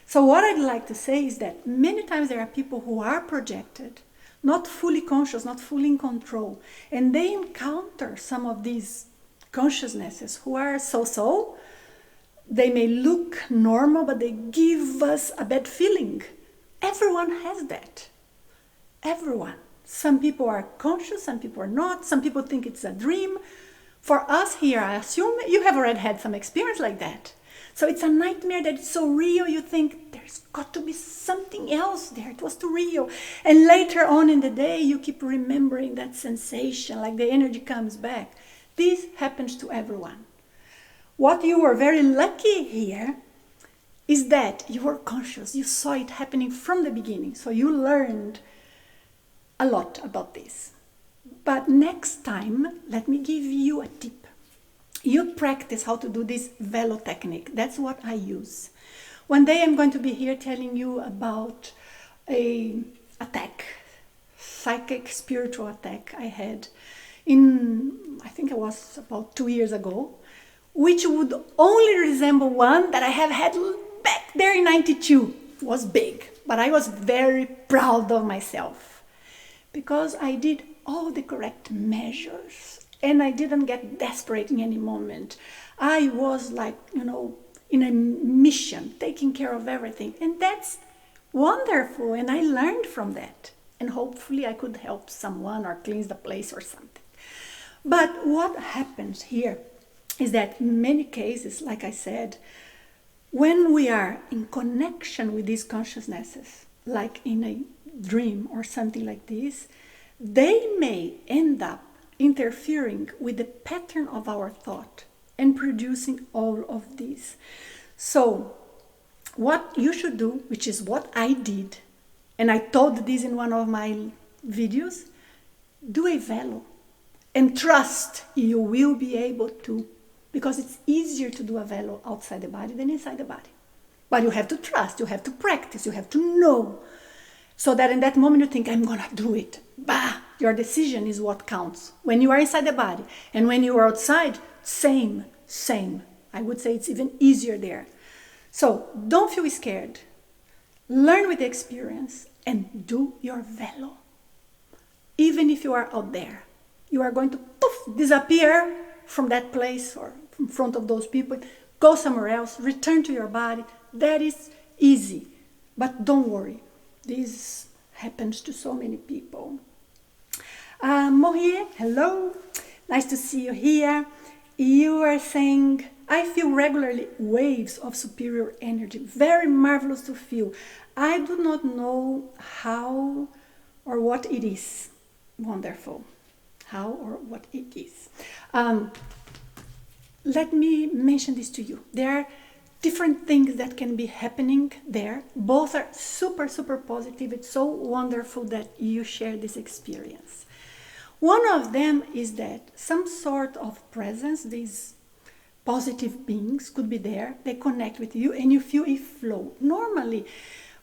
So what I'd like to say is that many times there are people who are projected, not fully conscious, not fully in control, and they encounter some of these consciousnesses who are so-so. They may look normal, but they give us a bad feeling. Everyone has that. Everyone. Some people are conscious, some people are not, some people think it's a dream. For us here, I assume you have already had some experience like that. So it's a nightmare that is so real, you think there's got to be something else there, it was too real. And later on in the day, you keep remembering that sensation, like the energy comes back. This happens to everyone. What you were very lucky here is that you were conscious, you saw it happening from the beginning, so you learned a lot about this. But next time, let me give you a tip. You practice how to do this velo technique. That's what I use. One day I'm going to be here telling you about a attack, psychic spiritual attack I had I think it was about 2 years ago, which would only resemble one that I have had back there in 92. It was big, but I was very proud of myself because I did all the correct measures and I didn't get desperate in any moment. I was like, in a mission, taking care of everything. And that's wonderful. And I learned from that. And hopefully I could help someone or cleanse the place or something. But what happens here is that in many cases, like I said, when we are in connection with these consciousnesses, like in a dream or something like this, they may end up interfering with the pattern of our thought and producing all of these. So what you should do, which is what I did, and I told this in one of my videos, do a velo and trust you will be able to, because it's easier to do a velo outside the body than inside the body. But you have to trust, you have to practice, you have to know, so that in that moment you think, I'm gonna do it. Bah! Your decision is what counts. When you are inside the body and when you are outside, same. I would say it's even easier there. So don't feel scared. Learn with the experience and do your velo. Even if you are out there, you are going to disappear from that place or in front of those people, go somewhere else, return to your body. That is easy. But don't worry. This happens to so many people. Mohier, hello. Nice to see you here. You are saying, I feel regularly waves of superior energy. Very marvelous to feel. I do not know how or what it is. Wonderful. How or what it is. Let me mention this to you. There are different things that can be happening there. Both are super, super positive. It's so wonderful that you share this experience. One of them is that some sort of presence, these positive beings could be there. They connect with you and you feel a flow. Normally,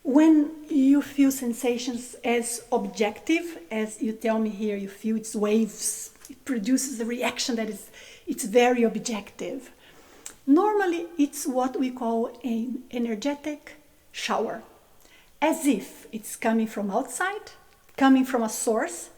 when you feel sensations as objective, as you tell me here, you feel it's waves, it produces a reaction that it's very objective. Normally, it's what we call an energetic shower, as if it's coming from outside, coming from a source.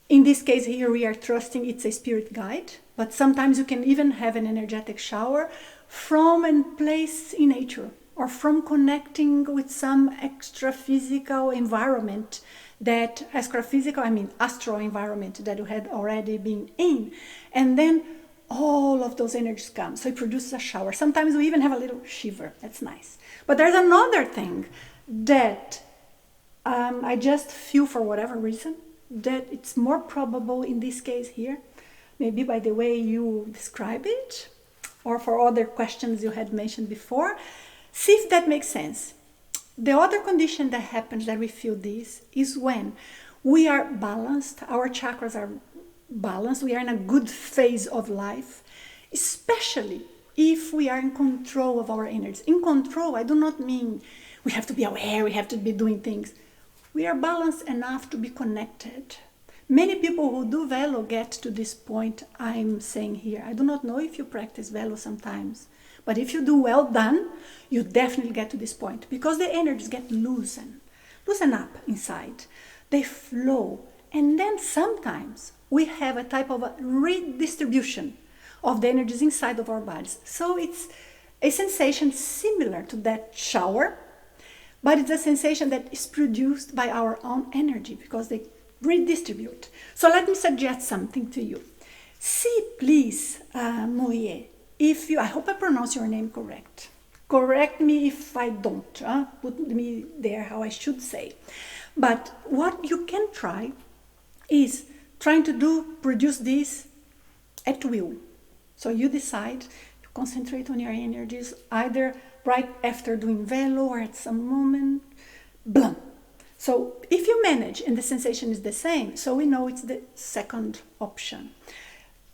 In this case here, we are trusting it's a spirit guide, but sometimes you can even have an energetic shower from a place in nature or from connecting with some extra physical environment that, astral environment that you had already been in. And then all of those energies come. So it produces a shower. Sometimes we even have a little shiver. That's nice. But there's another thing that I just feel for whatever reason that it's more probable in this case here, maybe by the way you describe it, or for other questions you had mentioned before. See if that makes sense. The other condition that happens that we feel this is when we are balanced, our chakras are balanced, we are in a good phase of life, especially if we are in control of our energies. In control, I do not mean we have to be aware, we have to be doing things. We are balanced enough to be connected. Many people who do velo get to this point I'm saying here. I do not know if you practice velo sometimes, but if you do well done, you definitely get to this point because the energies get loosen up inside. They flow. And then sometimes we have a type of a redistribution of the energies inside of our bodies. So it's a sensation similar to that shower, but it's a sensation that is produced by our own energy because they redistribute. So let me suggest something to you. See, please, Mohier, I hope I pronounce your name correct. Correct me if I don't. Put me there how I should say. But what you can try is trying to produce this at will. So you decide to concentrate on your energies either right after doing velo or at some moment. Blum. So if you manage and the sensation is the same, so we know it's the second option.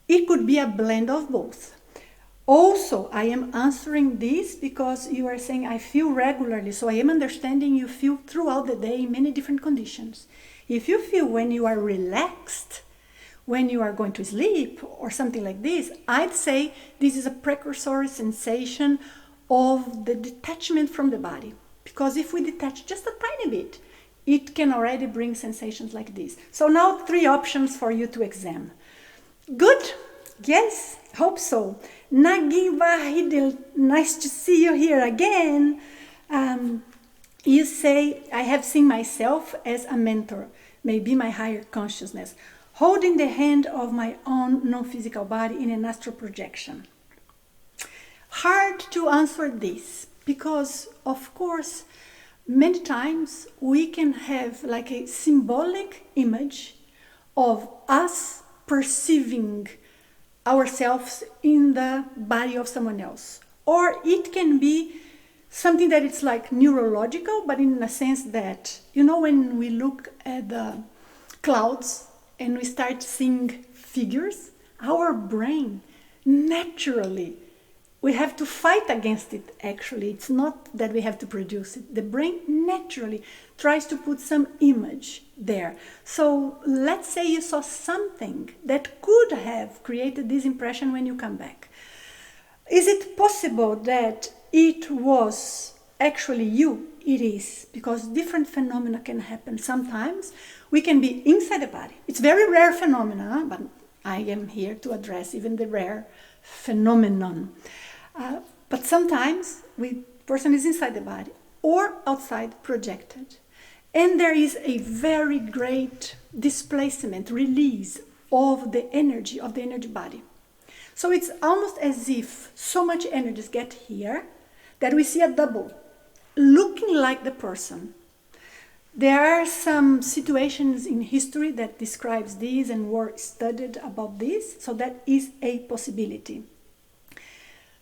It could be a blend of both. Also, I am answering this because you are saying I feel regularly. So I am understanding you feel throughout the day in many different conditions. If you feel when you are relaxed, when you are going to sleep or something like this, I'd say this is a precursor sensation of the detachment from the body. Because if we detach just a tiny bit, it can already bring sensations like this. So now 3 options for you to examine. Good? Yes, hope so. Nagi Wahidil, nice to see you here again. You say, I have seen myself as a mentor, maybe my higher consciousness, holding the hand of my own non-physical body in an astral projection. Hard to answer this, because of course, many times we can have like a symbolic image of us perceiving ourselves in the body of someone else. Or it can be something that it's like neurological, but in a sense that, you know, when we look at the clouds and we start seeing figures, our brain naturally, we have to fight against it actually. It's not that we have to produce it. The brain naturally tries to put some image there. So let's say you saw something that could have created this impression when you come back. Is it possible that it was actually you? It is, because different phenomena can happen. Sometimes we can be inside the body. It's very rare phenomena, but I am here to address even the rare phenomenon. But sometimes the person is inside the body or outside projected. And there is a very great displacement, release of the energy body. So it's almost as if so much energy gets here that we see a double, looking like the person. There are some situations in history that describes this and were studied about this, so that is a possibility.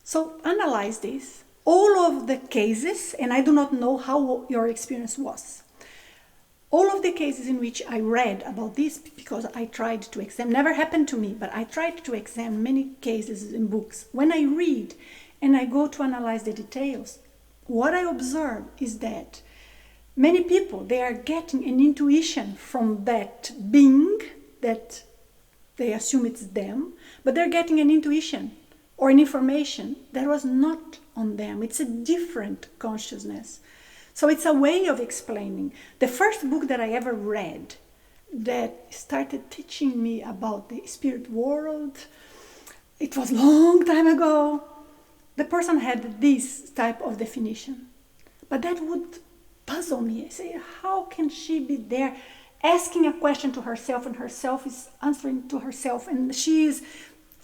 So analyze this. All of the cases, and I do not know how your experience was, all of the cases in which I read about this, because I tried to examine, never happened to me, but I tried to examine many cases in books. When I read and I go to analyze the details, what I observe is that many people, they are getting an intuition from that being that they assume it's them, but they're getting an intuition or an information that was not on them. It's a different consciousness. So it's a way of explaining. The first book that I ever read that started teaching me about the spirit world, it was a long time ago. The person had this type of definition. But that would puzzle me. I say, how can she be there asking a question to herself and herself is answering to herself? And she is,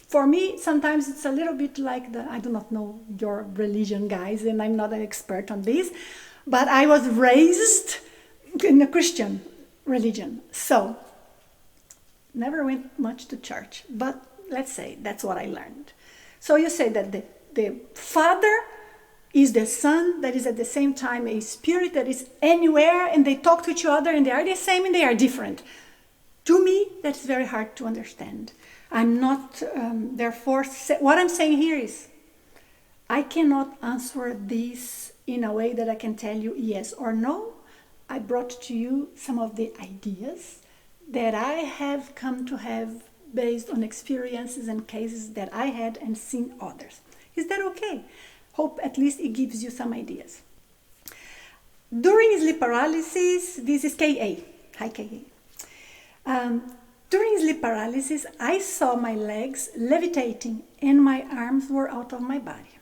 for me, sometimes it's a little bit like I do not know your religion, guys, and I'm not an expert on this, but I was raised in a Christian religion. So, never went much to church, but let's say that's what I learned. So you say that the Father is the Son that is at the same time a spirit that is anywhere, and they talk to each other and they are the same and they are different. To me, that's very hard to understand. I'm not, therefore, what I'm saying here is, I cannot answer this in a way that I can tell you yes or no. I brought to you some of the ideas that I have come to have based on experiences and cases that I had and seen others. Is that okay? Hope at least it gives you some ideas. During sleep paralysis, this is KA. Hi, KA. During sleep paralysis, I saw my legs levitating and my arms were out of my body.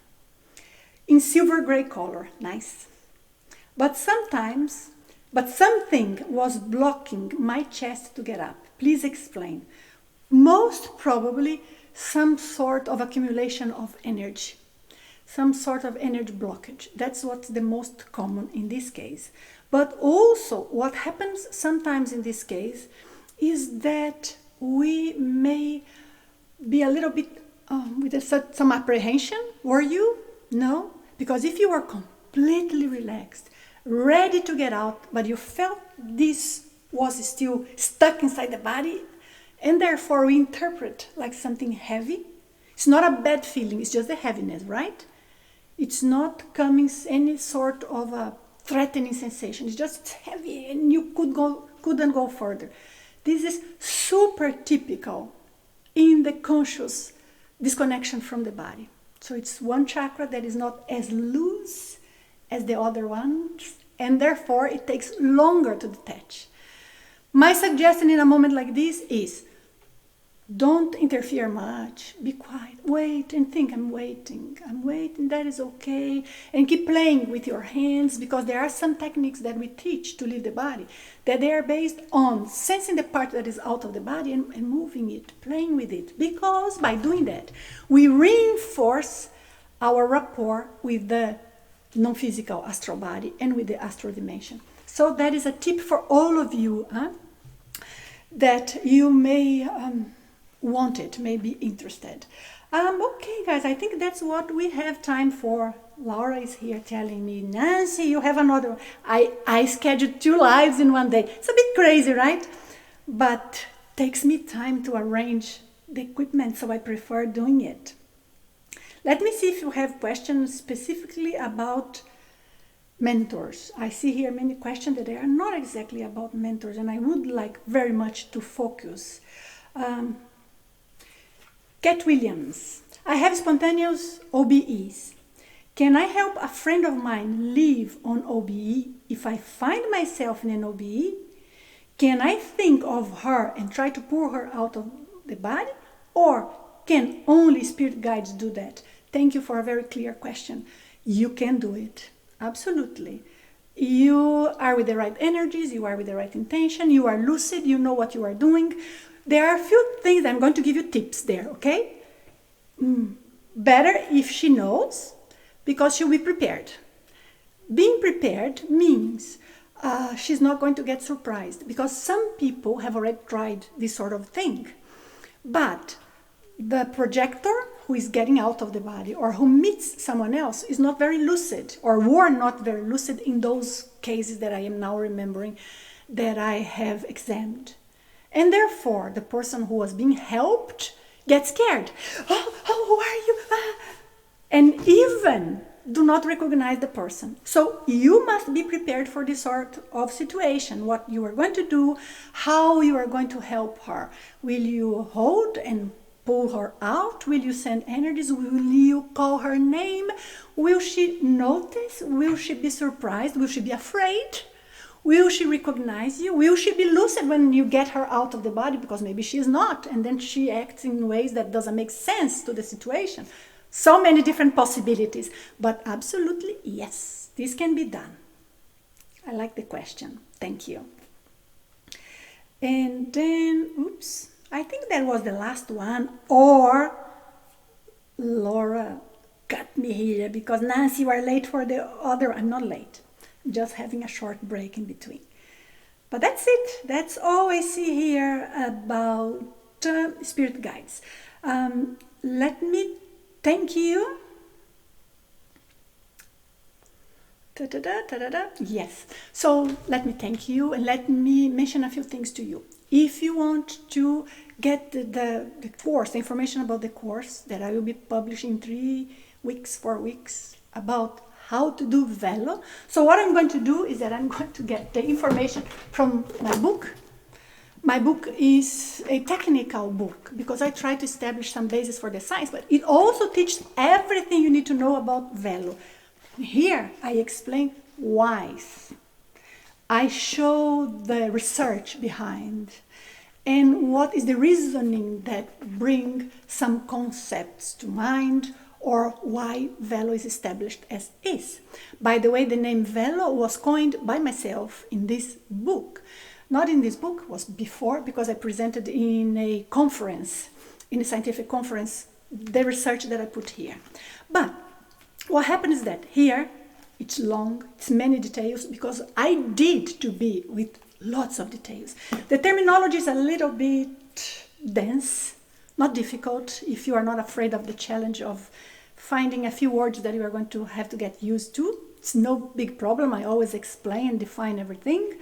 In silver gray color, nice. But something was blocking my chest to get up. Please explain. Most probably some sort of accumulation of energy. Some sort of energy blockage. That's what's the most common in this case. But also what happens sometimes in this case is that we may be a little bit with some apprehension. Were you? No? Because if you were completely relaxed, ready to get out, but you felt this was still stuck inside the body, and therefore we interpret like something heavy. It's not a bad feeling, it's just a heaviness, right? It's not coming any sort of a threatening sensation. It's just heavy and you couldn't go further. This is super typical in the conscious disconnection from the body. So it's one chakra that is not as loose as the other ones, and therefore it takes longer to detach. My suggestion in a moment like this is, don't interfere much, be quiet, wait and think, I'm waiting, that is okay. And keep playing with your hands, because there are some techniques that we teach to leave the body, that they are based on sensing the part that is out of the body and moving it, playing with it. Because by doing that, we reinforce our rapport with the non-physical astral body and with the astral dimension. So that is a tip for all of you, that you may want it, may be interested. Okay, guys, I think that's what we have time for. Laura is here telling me, Nancy, you have another one. I scheduled 2 lives in one day. It's a bit crazy, right? But takes me time to arrange the equipment, so I prefer doing it. Let me see if you have questions specifically about mentors. I see here many questions that they are not exactly about mentors, and I would like very much to focus. Cat Williams, I have spontaneous OBEs. Can I help a friend of mine live on OBE if I find myself in an OBE? Can I think of her and try to pull her out of the body? Or can only spirit guides do that? Thank you for a very clear question. You can do it, absolutely. You are with the right energies, you are with the right intention, you are lucid, you know what you are doing. There are a few things, I'm going to give you tips there, okay? Better if she knows, because she'll be prepared. Being prepared means she's not going to get surprised, because some people have already tried this sort of thing. But the projector who is getting out of the body or who meets someone else is not very lucid, or were not very lucid in those cases that I am now remembering that I have examined. And therefore, the person who was being helped gets scared. Oh, who are you? And even do not recognize the person. So you must be prepared for this sort of situation, what you are going to do, how you are going to help her. Will you hold and pull her out? Will you send energies? Will you call her name? Will she notice? Will she be surprised? Will she be afraid? Will she recognize you? Will she be lucid when you get her out of the body? Because maybe she is not, and then she acts in ways that doesn't make sense to the situation. So many different possibilities, but absolutely yes, this can be done. I like the question. Thank you. And then, oops, I think that was the last one, or Laura got me here because Nancy, you are late for the other. I'm not late. Just having a short break in between. But that's it. That's all I see here about spirit guides. Let me thank you. Yes. So let me thank you and let me mention a few things to you. If you want to get the course, the information about the course that I will be publishing in 3 weeks, 4 weeks, about how to do velo. So what I'm going to do is that I'm going to get the information from my book. My book is a technical book because I try to establish some basis for the science, but it also teaches everything you need to know about velo. Here I explain why. I show the research behind and what is the reasoning that bring some concepts to mind, or why velo is established as is. By the way, the name velo was coined by myself in this book. Not in this book, was before, because I presented in a conference, in a scientific conference, the research that I put here. But what happens is that here, it's long, it's many details, because I did to be with lots of details. The terminology is a little bit dense, not difficult, if you are not afraid of the challenge of finding a few words that you are going to have to get used to. It's no big problem. I always explain and define everything.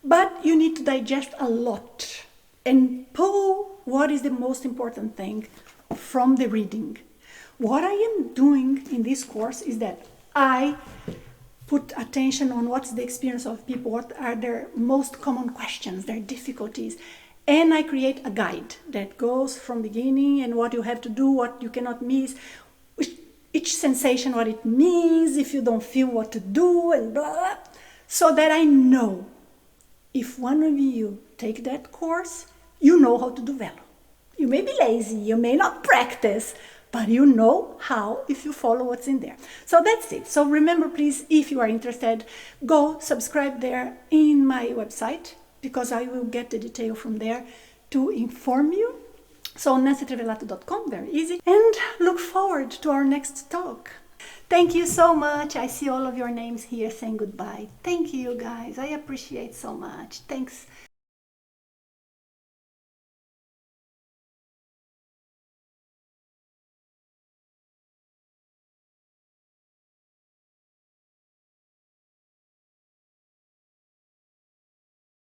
But you need to digest a lot and pull what is the most important thing from the reading. What I am doing in this course is that I put attention on what's the experience of people, what are their most common questions, their difficulties, And I create a guide that goes from beginning and what you have to do, what you cannot miss, each sensation, what it means, if you don't feel what to do, and blah, blah, so that I know if one of you take that course, you know how to do Velo. You may be lazy, you may not practice, but you know how if you follow what's in there. So that's it. So remember, please, if you are interested, go subscribe there in my website, because I will get the detail from there to inform you. So nancytrevelato.com, very easy. And look forward to our next talk. Thank you so much. I see all of your names here saying goodbye. Thank you, guys. I appreciate so much. Thanks.